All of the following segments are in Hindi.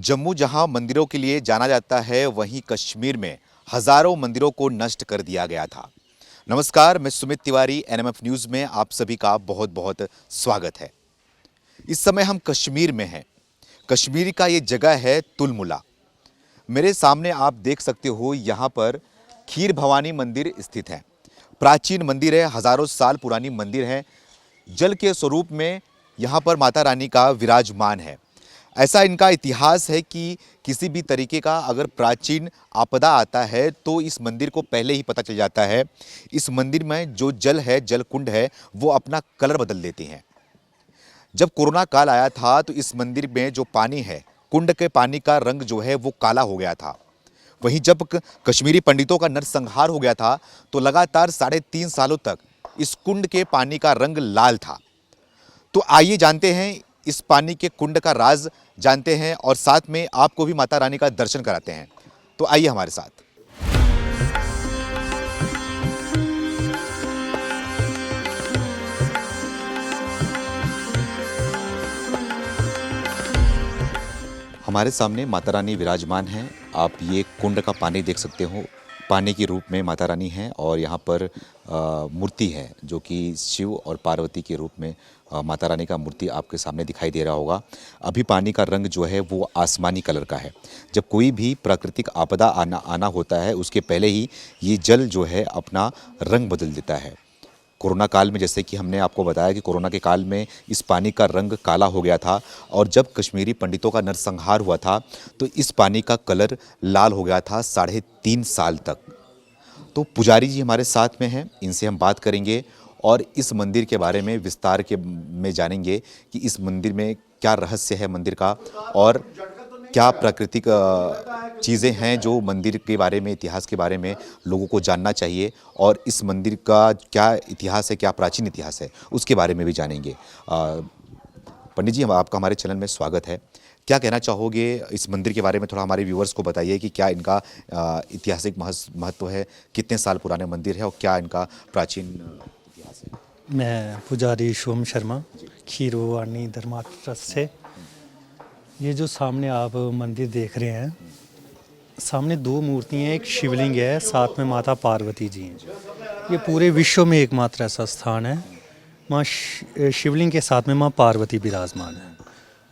जम्मू जहां मंदिरों के लिए जाना जाता है, वहीं कश्मीर में हजारों मंदिरों को नष्ट कर दिया गया था। नमस्कार, मैं सुमित तिवारी, एनएमएफ न्यूज़ में आप सभी का बहुत बहुत स्वागत है। इस समय हम कश्मीर में हैं। कश्मीर का ये जगह है तुलमुला। मेरे सामने आप देख सकते हो, यहाँ पर खीर भवानी मंदिर स्थित है। प्राचीन मंदिर है, हजारों साल पुरानी मंदिर है। जल के स्वरूप में यहाँ पर माता रानी का विराजमान है। ऐसा इनका इतिहास है कि किसी भी तरीके का अगर प्राचीन आपदा आता है तो इस मंदिर को पहले ही पता चल जाता है। इस मंदिर में जो जल है, जल कुंड है, वो अपना कलर बदल देते हैं। जब कोरोना काल आया था तो इस मंदिर में जो पानी है, कुंड के पानी का रंग जो है वो काला हो गया था। वहीं जब कश्मीरी पंडितों का नरसंहार हो गया था तो लगातार 3.5 सालों तक इस कुंड के पानी का रंग लाल था। तो आइए जानते हैं इस पानी के कुंड का राज, जानते हैं और साथ में आपको भी माता रानी का दर्शन कराते हैं। तो आइए हमारे साथ। हमारे सामने माता रानी विराजमान हैं। आप ये कुंड का पानी देख सकते हो। पानी के रूप में माता रानी हैं और यहाँ पर मूर्ति है जो कि शिव और पार्वती के रूप में माता रानी का मूर्ति आपके सामने दिखाई दे रहा होगा। अभी पानी का रंग जो है वो आसमानी कलर का है। जब कोई भी प्राकृतिक आपदा आना होता है, उसके पहले ही ये जल जो है अपना रंग बदल देता है। कोरोना काल में, जैसे कि हमने आपको बताया कि कोरोना के काल में इस पानी का रंग काला हो गया था और जब कश्मीरी पंडितों का नरसंहार हुआ था तो इस पानी का कलर लाल हो गया था 3.5 साल तक। तो पुजारी जी हमारे साथ में हैं, इनसे हम बात करेंगे और इस मंदिर के बारे में विस्तार में जानेंगे कि इस मंदिर में क्या रहस्य है मंदिर का और क्या प्राकृतिक चीज़ें हैं जो मंदिर के बारे में, इतिहास के बारे में लोगों को जानना चाहिए और इस मंदिर का क्या इतिहास है, क्या प्राचीन इतिहास है, उसके बारे में भी जानेंगे। पंडित जी, आपका हमारे चैनल में स्वागत है। क्या कहना चाहोगे इस मंदिर के बारे में? थोड़ा हमारे व्यूवर्स को बताइए कि क्या इनका ऐतिहासिक महत्व है, कितने साल पुराने मंदिर है और क्या इनका प्राचीन इतिहास है। मैं पुजारी शुभम शर्मा, खीर भवानी धर्मार्थ ट्रस्ट से। ये जो सामने आप मंदिर देख रहे हैं, सामने 2 मूर्तियाँ, एक शिवलिंग है, साथ में माता पार्वती जी हैं। ये पूरे विश्व में एकमात्र ऐसा स्थान है। माँ शिवलिंग के साथ में माँ पार्वती विराजमान है।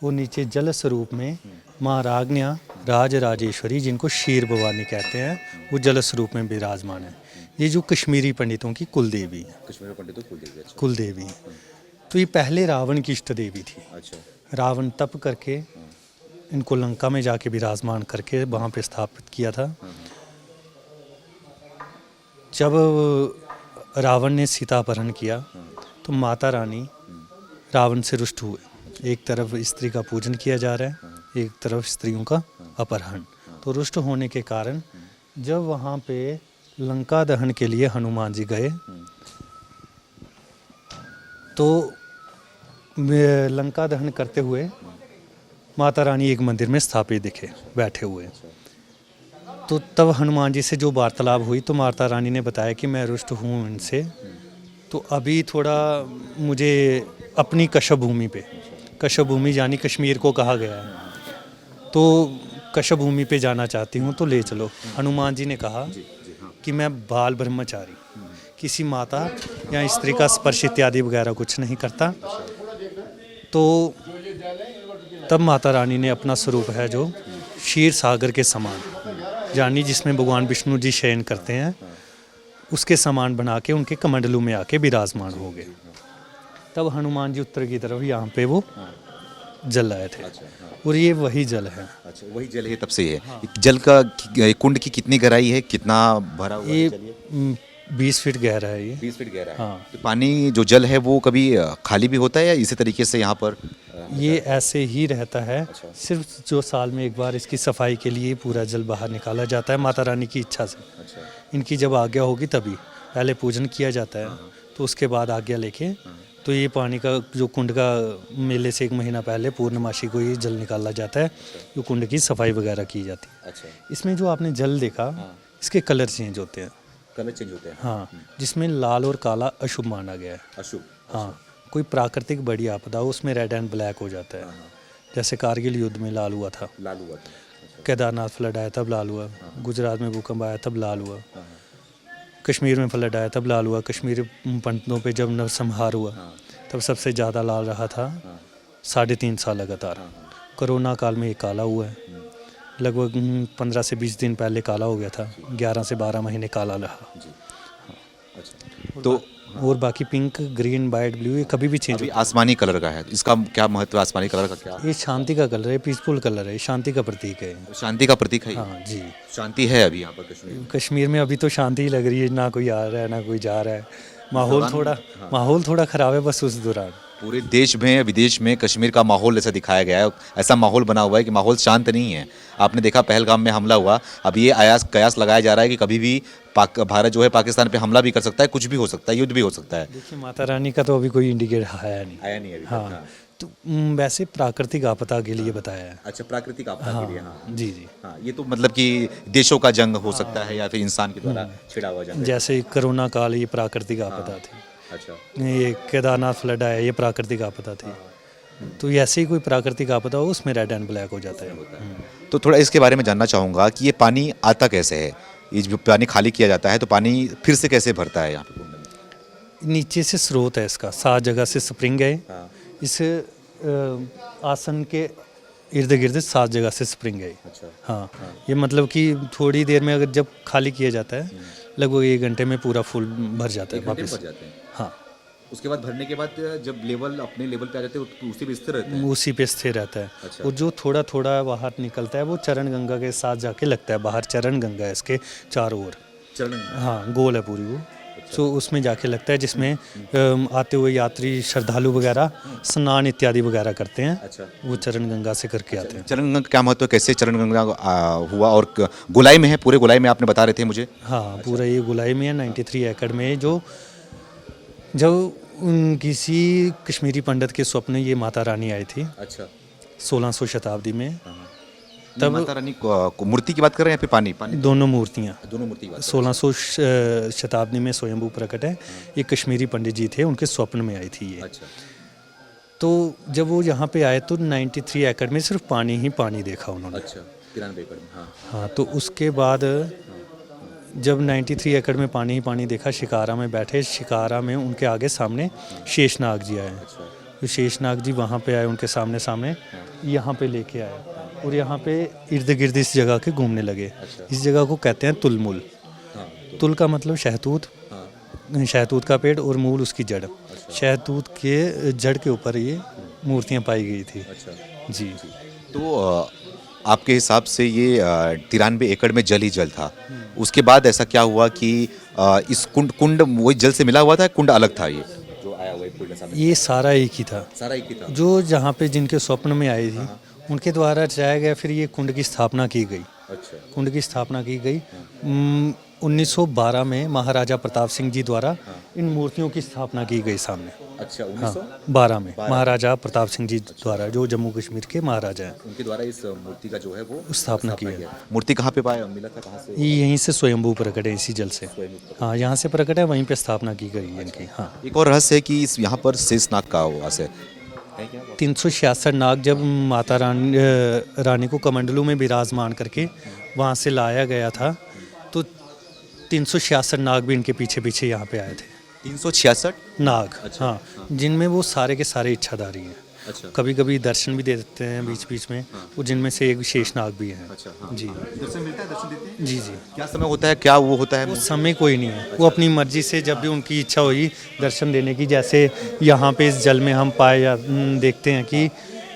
वो नीचे जल स्वरूप में माँ राग्न्या राज राजेश्वरी, जिनको क्षीर भवानी कहते हैं, वो जल स्वरूप में विराजमान है। ये जो कश्मीरी पंडितों की कुल देवी है। कश्मीरी पंडितों कुल देवी। तो ये पहले रावण की इष्ट देवी थी। अच्छा। रावण तप करके इनको लंका में जाके विराजमान करके वहाँ पे स्थापित किया था। जब रावण ने सीता अपहरण किया तो माता रानी रावण से रुष्ट हुए। एक तरफ स्त्री का पूजन किया जा रहा है, एक तरफ स्त्रियों का अपहरण। तो रुष्ट होने के कारण जब वहाँ पे लंका दहन के लिए हनुमान जी गए तो लंका दहन करते हुए माता रानी एक मंदिर में स्थापित दिखे बैठे हुए। तो तब हनुमान जी से जो वार्तालाप हुई तो माता रानी ने बताया कि मैं रुष्ट हूँ इनसे, तो अभी थोड़ा मुझे अपनी कश्यप भूमि पे, कश्यप भूमि यानी कश्मीर को कहा गया है, तो कश्यप भूमि पे जाना चाहती हूँ, तो ले चलो। हनुमान जी ने कहा कि मैं बाल ब्रह्मचारी, किसी माता या स्त्री का स्पर्श इत्यादि वगैरह कुछ नहीं करता। तो तब माता रानी ने अपना स्वरूप है जो क्षीर सागर के समान, यानी जिसमें भगवान विष्णु जी शयन करते हैं, उसके समान बना के उनके कमंडलू में आके विराजमान हो गए। तब हनुमान जी उत्तर की तरफ यहाँ पे वो जल आए थे। और ये वही जल है। अच्छा, वही जल है, तब से है। जल का कुंड की कितनी गहराई है, कितना भरा हुआ है? ये 20 फीट गहरा है। ये 20 फीट गहरा है। हाँ। तो पानी जो जल है वो कभी खाली भी होता है या इसी तरीके से यहाँ पर ये ऐसे ही रहता है। सिर्फ जो साल में एक बार इसकी सफाई के लिए पूरा जल बाहर निकाला जाता है माता रानी की इच्छा से। अच्छा। इनकी जब आज्ञा होगी तभी पहले पूजन किया जाता है, तो उसके बाद आज्ञा लेके तो ये पानी का जो कुंड का मेले से 1 महीना पहले पूर्णमासी को ये जल निकाला जाता है, जो कुंड की सफाई वगैरह की जाती है। अच्छा। इसमें जो आपने जल देखा, इसके कलर चेंज होते हैं। कलर चेंज होते हैं? हाँ, जिसमें लाल और काला अशुभ माना गया है। अशुभ? हाँ, कोई प्राकृतिक बड़ी आपदा हो उसमें रेड एंड ब्लैक हो जाता है। जैसे कारगिल युद्ध में लाल हुआ था, लाल हुआ था। केदारनाथ फ्लड आया तब लाल हुआ, गुजरात में भूकंप आया तब लाल हुआ, कश्मीर में फ्लड आया तब लाल हुआ, कश्मीर पंडितों पे जब नरसंहार हुआ तब सबसे ज़्यादा लाल रहा था 3.5 साल लगातार। कोरोना काल में ये काला हुआ है, लगभग 15 से 20 दिन पहले काला हो गया था, 11 से 12 महीने काला रहा। तो और बाकी पिंक, ग्रीन, वाइट, ब्लू ये कभी भी चेंज अभी होता आसमानी कलर का है, इसका क्या महत्व है? आसमानी कलर का क्या? है। ये शांति का कलर है, पीसफुल कलर है, शांति का प्रतीक है। शांति का प्रतीक है ये? हाँ जी, शांति है अभी यहाँ पर कश्मीर में? कश्मीर में अभी तो शांति ही लग रही है, ना कोई आ रहा है ना कोई जा रहा है। माहौल थोड़ा ख़राब है बस उस दौरान। पूरे देश में विदेश में कश्मीर का माहौल ऐसा दिखाया गया है, ऐसा माहौल बना हुआ है कि माहौल शांत नहीं है। आपने देखा पहलगाम में हमला हुआ, अब ये कयास लगाया जा रहा है कि कभी भी भारत जो है पाकिस्तान पे हमला भी कर सकता है, कुछ भी हो सकता है, युद्ध भी हो सकता है। देखिए माता रानी का तो अभी कोई इंडिकेट आया नहीं। आया नहीं अभी तक, हाँ, तो वैसे प्राकृतिक आपदा के लिए बताया है। अच्छा, प्राकृतिक आपदा के लिए। हाँ जी जी, हाँ, ये तो मतलब कि देशों का जंग हो सकता है या फिर इंसान के द्वारा छिड़ा हुआ जंग है। जैसे कोरोना काल ये प्राकृतिक आपदा थी, अच्छा, ये केदारनाथ फ्लड आया ये प्राकृतिक आपदा थी। तो ऐसे ही कोई प्राकृतिक आपदा हो उसमें रेड एंड ब्लैक हो जाता है। तो थोड़ा इसके बारे में जानना चाहूँगा कि ये पानी आता कैसे है? ये जो पानी खाली किया जाता है तो पानी फिर से कैसे भरता है यहाँ पे कुंड में? नीचे से स्रोत है इसका, 7 जगह से स्प्रिंग है। इस आसन के इर्द गिर्द 7 जगह से स्प्रिंग है। अच्छा, हाँ, ये मतलब कि थोड़ी देर में अगर जब खाली किया जाता है लगभग 1 घंटे में पूरा फुल भर जाता है वापस। जाते हैं। हाँ, उसके बाद भरने के बाद जब लेवल अपने लेवल पे आ जाते हैं तो उसी पे स्थिर रहते हैं। उसी पे स्थिर रहता है। अच्छा। और जो थोड़ा थोड़ा बाहर निकलता है वो चरण गंगा के साथ जाके लगता है बाहर। चरण गंगा है इसके चारों ओर, चरण। हाँ गोल है पूरी वो। तो उसमें जाके लगता है जिसमें आते हुए यात्री श्रद्धालु वगैरह स्नान इत्यादि वगैरह करते हैं। अच्छा, वो चरण गंगा से करके आते हैं। चरण गंगा का क्या महत्व है? कैसे चरण गंगा हुआ? और गोलाई में है, पूरे गोलाई में आपने बता रहे थे मुझे। हाँ, पूरा ये गोलाई में है, 93 एकड़ में है। जो किसी कश्मीरी पंडित के स्वप्न ये माता रानी आई थी। अच्छा, 1600 शताब्दी में। तब माता रानी को मूर्ति की बात कर रहे हैं या फिर पानी? दोनों मूर्तियाँ। दोनों मूर्ति की बात। 1600 शताब्दी में स्वयंभू प्रकट है। ये कश्मीरी पंडित जी थे, उनके स्वप्न में आई थी ये। अच्छा, तो जब वो यहाँ पे आए तो 93 एकड़ में सिर्फ पानी ही पानी देखा उन्होंने। अच्छा, 93 एकड़ में। हाँ हाँ, तो उसके बाद जब 93 एकड़ में पानी ही पानी देखा, शिकारा में बैठे, शिकारा में उनके आगे सामने शेषनाग जी आए। तो शेषनाग जी वहाँ पे आए, उनके सामने सामने यहाँ पे लेके आए और यहाँ पे इर्द गिर्द इस जगह के घूमने लगे। इस जगह को कहते हैं तुलमूल। तुल का मतलब शहतूत, शहतूत का पेड़, और मूल उसकी जड़। शहतूत के जड़ के ऊपर ये मूर्तियाँ पाई गई थी। अच्छा जी। तो आपके हिसाब से ये 93 एकड़ में जल ही जल था। उसके बाद ऐसा क्या हुआ कि इस कुंड वही जल से मिला हुआ था, कुंड अलग था? ये जो आया हुआ कुंड सामने, ये सारा एक ही था। सारा एक ही था। जो जहाँ पे जिनके स्वप्न में आई थी उनके द्वारा रचाया गया, फिर ये कुंड की स्थापना की गई। अच्छा, कुंड की स्थापना की गई 1912 में महाराजा प्रताप सिंह जी द्वारा इन मूर्तियों की स्थापना की गई सामने। अच्छा, 1912 में महाराजा प्रताप सिंह जी द्वारा, जो जम्मू कश्मीर के महाराजा हैं, उनके द्वारा इस मूर्ति का जो है वो स्थापना की है। मूर्ति कहाँ पे पाया मिला था? कहाँ से? ये यहीं से स्वयंभू प्रकट है, इसी जल से। हाँ, यहाँ से प्रकट है, वहीं पे स्थापना की गई है इनकी। हाँ, एक और रहस्य है कि इस यहाँ पर शेषनाग का वास है। 366 नाग जब माता रानी को कमंडलू में विराजमान करके वहाँ से लाया गया था, तो 366 नाग भी इनके पीछे पीछे यहाँ पे आए थे। 366 नाग। हाँ, जिनमें वो सारे के सारे इच्छाधारी हैं। अच्छा, कभी कभी दर्शन भी दे देते हैं बीच बीच में, वो जिनमें से एक विशेष नाग भी हैं। अच्छा, हाँ। जी दर्शन मिलता है, दर्शन देते हैं? जी जी। क्या समय होता है, क्या वो होता है? वो समय कोई नहीं है, वो अपनी मर्जी से जब भी उनकी इच्छा हुई दर्शन देने की। जैसे यहाँ पे इस जल में हम देखते हैं कि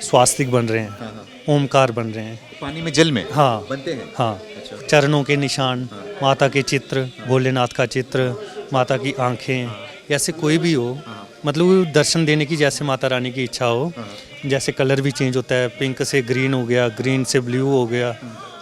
स्वास्तिक बन रहे हैं, ओमकार बन रहे हैं पानी में, जल में। हाँ बनते हैं। हाँ, अच्छा, चरणों के निशान, माता के चित्र, भोलेनाथ का चित्र, माता की आंखें, ऐसे कोई भी हो, मतलब दर्शन देने की जैसे माता रानी की इच्छा हो। जैसे कलर भी चेंज होता है, पिंक से ग्रीन हो गया, ग्रीन से ब्लू हो गया,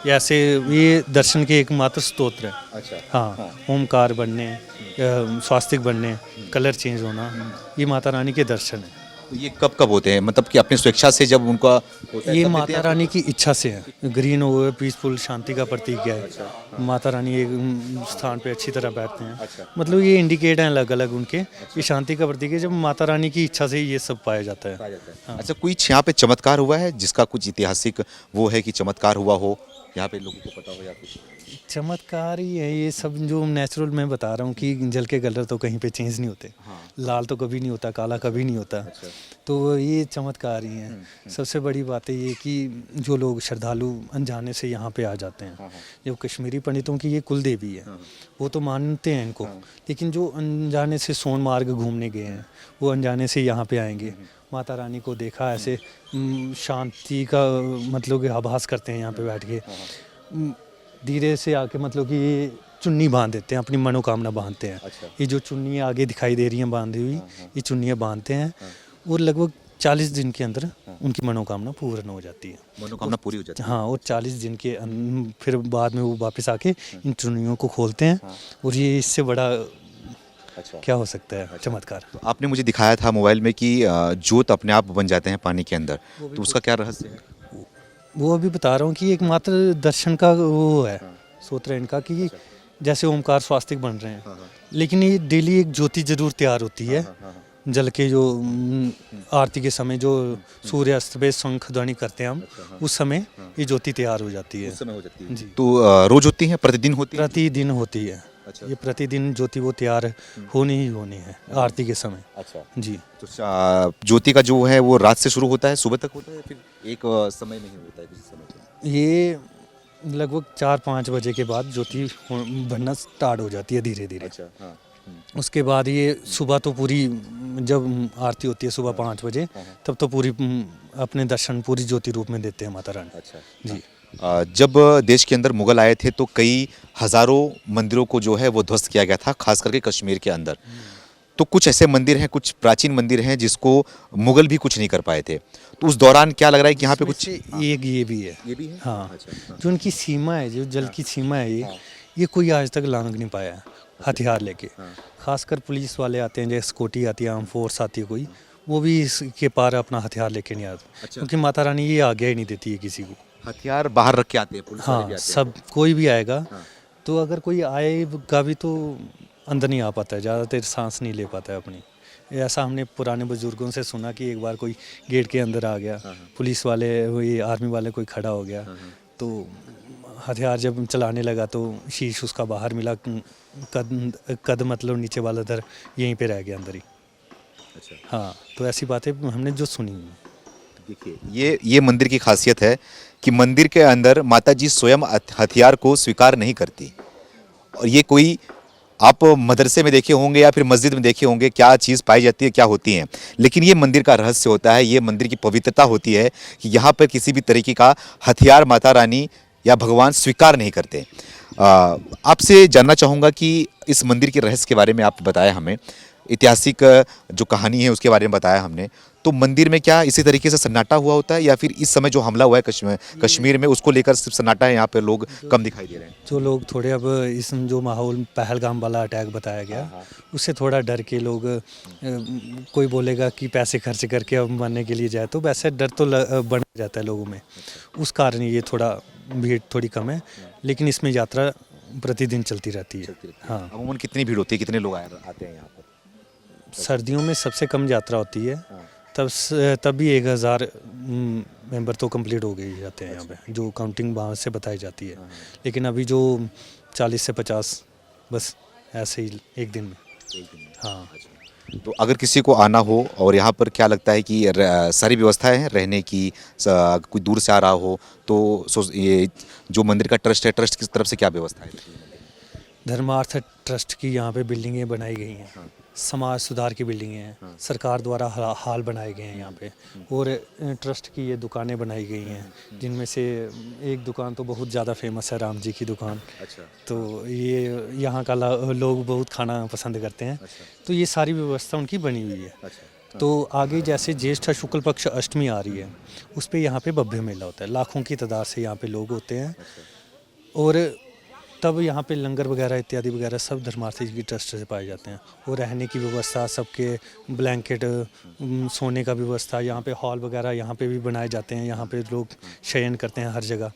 ऐसे ये दर्शन के एकमात्र स्तोत्र है। अच्छा, हाँ, ओमकार बनने, स्वास्तिक बनने, कलर चेंज होना, ये माता रानी के दर्शन है। तो ये कब कब होते हैं, मतलब कि अपनी स्वेच्छा से जब उनका होता है ये तब देते माता हैं? रानी की इच्छा से है। ग्रीन हो पीसफुल शांति का प्रतीक है। माता रानी एक स्थान पे अच्छी तरह बैठते हैं। मतलब ये इंडिकेट हैं अलग अलग उनके, ये शांति का प्रतीक है। जब माता रानी की इच्छा से ही ये सब पाया जाता है। अच्छा, कोई यहाँ पे चमत्कार हुआ है जिसका कुछ ऐतिहासिक वो है कि चमत्कार हुआ हो, यहाँ पे लोगों को पता हो या कुछ? चमत्कार ही है ये सब, जो नेचुरल मैं बता रहा हूँ कि जल के कलर तो कहीं पे चेंज नहीं होते। लाल तो कभी नहीं होता, काला कभी नहीं होता। तो ये चमत्कार ही है। सबसे बड़ी बात है ये कि जो लोग श्रद्धालु अनजाने से यहाँ पे आ जाते हैं, जो कश्मीरी पंडितों की ये कुल देवी है, वो तो मानते हैं इनको। लेकिन जो अनजाने से सोनमार्ग घूमने गए हैं, वो अनजाने से यहाँ पे आएंगे, माता रानी को देखा ऐसे शांति का मतलब कि आभास करते हैं यहाँ पे बैठ के। धीरे से आके मतलब कि ये चुन्नी बांध देते हैं, अपनी मनोकामना बांधते हैं। ये जो चुन्नी आगे दिखाई दे रही हैं बांधी हुई, ये चुन्नियाँ बांधते हैं और लगभग 40 दिन के अंदर उनकी मनोकामना पूर्ण हो जाती है। मनोकामना पूरी हो जाती है? हाँ, और 40 दिन के फिर बाद में वो वापस आके इन चुन्नियों को खोलते हैं। और ये इससे बड़ा क्या हो सकता है चमत्कार। तो आपने मुझे दिखाया था मोबाइल में कि जोत अपने आप बन जाते हैं पानी के अंदर, तो उसका क्या रहस्य है? वो अभी बता रहा हूँ कि एकमात्र दर्शन का वो है सूत्र इनका, कि जैसे ओमकार स्वास्तिक बन रहे हैं, लेकिन ये डेली एक ज्योति जरूर तैयार होती है। जल के जो आरती के समय जो सूर्य अस्त पे शंख ध्वनि करते हैं हम, उस समय ये ज्योति तैयार हो जाती है। उस समय हो जाती है जी, तो रोज होती है, प्रतिदिन होती है? प्रतिदिन होती है। ये प्रतिदिन ज्योति वो तैयार होनी ही होनी है आरती के समय। अच्छा, जी, तो ज्योति का जो है वो रात से शुरू होता है, सुबह तक होता है, फिर एक समय नहीं होता है किसी समय पे? ये लगभग 4-5 बजे के बाद ज्योति बनना स्टार्ट हो जाती है धीरे धीरे। अच्छा, हाँ। उसके बाद ये सुबह तो पूरी, जब आरती होती है सुबह 5 बजे, तब तो पूरी अपने दर्शन पूरी ज्योति रूप में देते हैं माता रानी। अच्छा जी, जब देश के अंदर मुगल आए थे तो कई हजारों मंदिरों को जो है वो ध्वस्त किया गया था, खास करके कश्मीर के अंदर। तो कुछ ऐसे मंदिर हैं, कुछ प्राचीन मंदिर हैं जिसको मुगल भी कुछ नहीं कर पाए थे, तो उस दौरान क्या लग रहा है कि यहाँ पे कुछ? इसमें से एक ये भी है। ये भी है? हाँ, अच्छा, जो उनकी सीमा है, जो जल की सीमा है, ये कोई आज तक लांघ नहीं पाया है हथियार लेके। खासकर पुलिस वाले आते हैं, जैसे सिक्योरिटी आती है, आर्म फोर्स आती है कोई, वो भी इसके पार अपना हथियार लेके नहीं आते, क्योंकि माता रानी ये आज्ञा ही नहीं देती है किसी को। हथियार बाहर रख के आते हैं, पुलिस वाले भी हाँ, आते हैं? सब कोई भी आएगा तो अगर कोई आएगा भी तो अंदर नहीं आ पाता है, ज़्यादा देर सांस नहीं ले पाता है अपनी। ऐसा हमने पुराने बुजुर्गों से सुना कि एक बार कोई गेट के अंदर आ गया, पुलिस वाले ये आर्मी वाले कोई खड़ा हो गया, तो हथियार जब चलाने लगा तो शीश उसका बाहर मिला, कद मतलब नीचे वाला दर यहीं पे रह गया अंदर ही। अच्छा, हाँ, तो ऐसी बातें हमने जो सुनी हुई हैं। देखिए ये मंदिर की खासियत है कि मंदिर के अंदर माता जी स्वयं हथियार को स्वीकार नहीं करती। और ये कोई आप मदरसे में देखे होंगे या फिर मस्जिद में देखे होंगे, क्या चीज़ पाई जाती है, क्या होती है, लेकिन ये मंदिर का रहस्य होता है, ये मंदिर की पवित्रता होती है कि यहाँ पर किसी भी तरीके का हथियार माता रानी या भगवान स्वीकार नहीं करते। आपसे जानना चाहूँगा कि इस मंदिर के रहस्य के बारे में आप बताया हमें, ऐतिहासिक जो कहानी है उसके बारे में बताया हमने, तो मंदिर में क्या इसी तरीके से सन्नाटा हुआ होता है या फिर इस समय जो हमला हुआ है कश्मीर में उसको लेकर सिर्फ सन्नाटा है, यहाँ पे लोग कम दिखाई दे रहे हैं? जो लोग थोड़े अब इस जो माहौल पहलगाम वाला अटैक बताया गया, उससे थोड़ा डर के लोग कोई बोलेगा कि पैसे खर्च करके अब मरने के लिए जाए, तो वैसे डर तो बन जाता है लोगों में। उस कारण ये थोड़ा भीड़ थोड़ी कम है, लेकिन इसमें यात्रा प्रतिदिन चलती रहती है। हाँ, अमूमन कितनी भीड़ होती है, कितने लोग आते हैं यहाँ पर? सर्दियों में सबसे कम यात्रा होती है, तब भी 1000 मेंबर तो कंप्लीट हो गए जाते हैं यहाँ पे, जो काउंटिंग वहाँ से बताई जाती है। लेकिन अभी जो 40 से 50 बस ऐसे ही एक दिन में। हाँ, तो अगर किसी को आना हो और यहाँ पर क्या लगता है कि सारी व्यवस्थाएं हैं रहने की, कोई दूर से आ रहा हो तो ये जो मंदिर का ट्रस्ट है, ट्रस्ट की तरफ से क्या व्यवस्था है? धर्मार्थ ट्रस्ट की यहाँ पे बिल्डिंगें बनाई गई हैं, समाज सुधार की बिल्डिंगें हैं, सरकार द्वारा हाल बनाए गए हैं यहाँ पे, और ट्रस्ट की ये दुकानें बनाई गई हैं, जिनमें से एक दुकान तो बहुत ज़्यादा फेमस है, राम जी की दुकान। अच्छा, तो ये यहाँ का लोग बहुत खाना पसंद करते हैं। तो ये सारी व्यवस्था उनकी बनी हुई है। तो आगे जैसे ज्येष्ठ शुक्ल पक्ष अष्टमी आ रही है, उस पर यहाँ पे भव्य मेला होता है, लाखों की तादाद से यहाँ पे लोग होते हैं। और तब यहाँ पे लंगर वगैरह इत्यादि वगैरह सब धर्मार्थी जी की ट्रस्ट से पाए जाते हैं। और रहने की व्यवस्था, सबके ब्लैंकेट, सोने का व्यवस्था, यहाँ पे हॉल वगैरह यहाँ पे भी बनाए जाते हैं, यहाँ पे लोग शयन करते हैं हर जगह।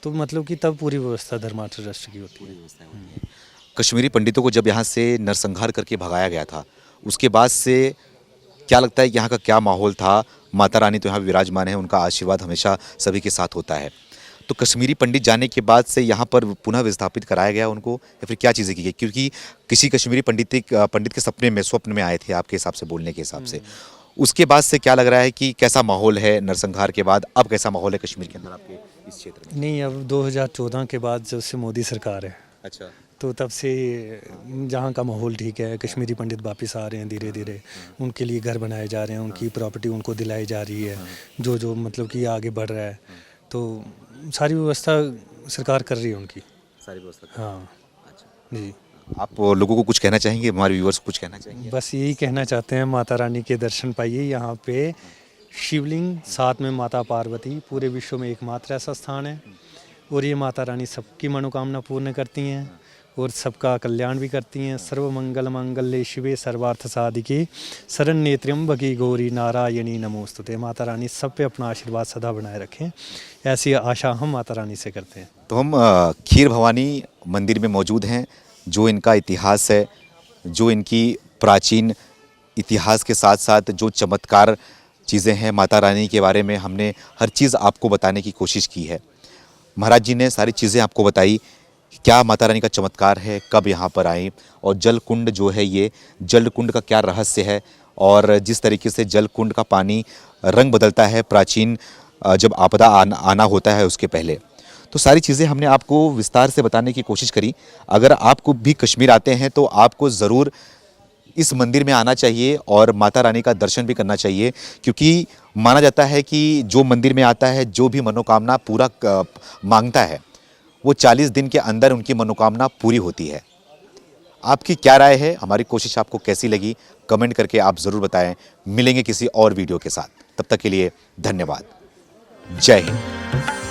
तो मतलब कि तब पूरी व्यवस्था धर्मार्थ ट्रस्ट की होती है। कश्मीरी पंडितों को जब यहाँ से नरसंहार करके भगाया गया था, उसके बाद से क्या लगता है कि यहाँ का क्या माहौल था? माता रानी तो यहाँ विराजमान है, उनका आशीर्वाद हमेशा सभी के साथ होता है। तो कश्मीरी पंडित जाने के बाद से यहाँ पर पुनः विस्थापित कराया गया उनको, या फिर क्या चीज़ें की गई? क्योंकि किसी कश्मीरी पंडित के सपने में, स्वप्न में आए थे आपके हिसाब से, बोलने के हिसाब से। उसके बाद से क्या लग रहा है कि कैसा माहौल है नरसंहार के बाद? अब कैसा माहौल है कश्मीर के अंदर आपके इस क्षेत्र में? नहीं, अब 2014 के बाद जब से मोदी सरकार है, अच्छा। तो तब से जहाँ का माहौल ठीक है। कश्मीरी पंडित वापस आ रहे हैं धीरे धीरे, उनके लिए घर बनाए जा रहे हैं, उनकी प्रॉपर्टी उनको दिलाई जा रही है, जो जो मतलब कि आगे बढ़ रहा है। तो सारी व्यवस्था सरकार कर रही है उनकी। सारी व्यवस्था। हाँ अच्छा जी। आप लोगों को कुछ कहना चाहेंगे, हमारे व्यूअर्स को कुछ कहना चाहेंगे? बस यही कहना चाहते हैं, माता रानी के दर्शन पाइए। यहाँ पे शिवलिंग, साथ में माता पार्वती, पूरे विश्व में एकमात्र ऐसा स्थान है। और ये माता रानी सबकी मनोकामना पूर्ण करती हैं और सबका कल्याण भी करती हैं। सर्व मंगल मांगल्ये शिवे सर्वार्थ साधिके शरण्ये त्र्यंबके गौरी नारायणी नमोस्तुते। माता रानी सब पे अपना आशीर्वाद सदा बनाए रखें, ऐसी आशा हम माता रानी से करते हैं। तो हम खीर भवानी मंदिर में मौजूद हैं। जो इनका इतिहास है, जो इनकी प्राचीन इतिहास के साथ साथ जो चमत्कार चीज़ें हैं माता रानी के बारे में, हमने हर चीज़ आपको बताने की कोशिश की है। महाराज जी ने सारी चीज़ें आपको बताई, क्या माता रानी का चमत्कार है, कब यहाँ पर आई, और जल कुंड जो है, ये जल कुंड का क्या रहस्य है, और जिस तरीके से जल कुंड का पानी रंग बदलता है प्राचीन जब आपदा आना होता है उसके पहले। तो सारी चीज़ें हमने आपको विस्तार से बताने की कोशिश करी। अगर आपको भी कश्मीर आते हैं तो आपको ज़रूर इस मंदिर में आना चाहिए और माता रानी का दर्शन भी करना चाहिए, क्योंकि माना जाता है कि जो मंदिर में आता है, जो भी मनोकामना पूरा मांगता है, वो 40 दिन के अंदर उनकी मनोकामना पूरी होती है। आपकी क्या राय है? हमारी कोशिश आपको कैसी लगी? कमेंट करके आप ज़रूर बताएं। मिलेंगे किसी और वीडियो के साथ, तब तक के लिए धन्यवाद। जय हिंद।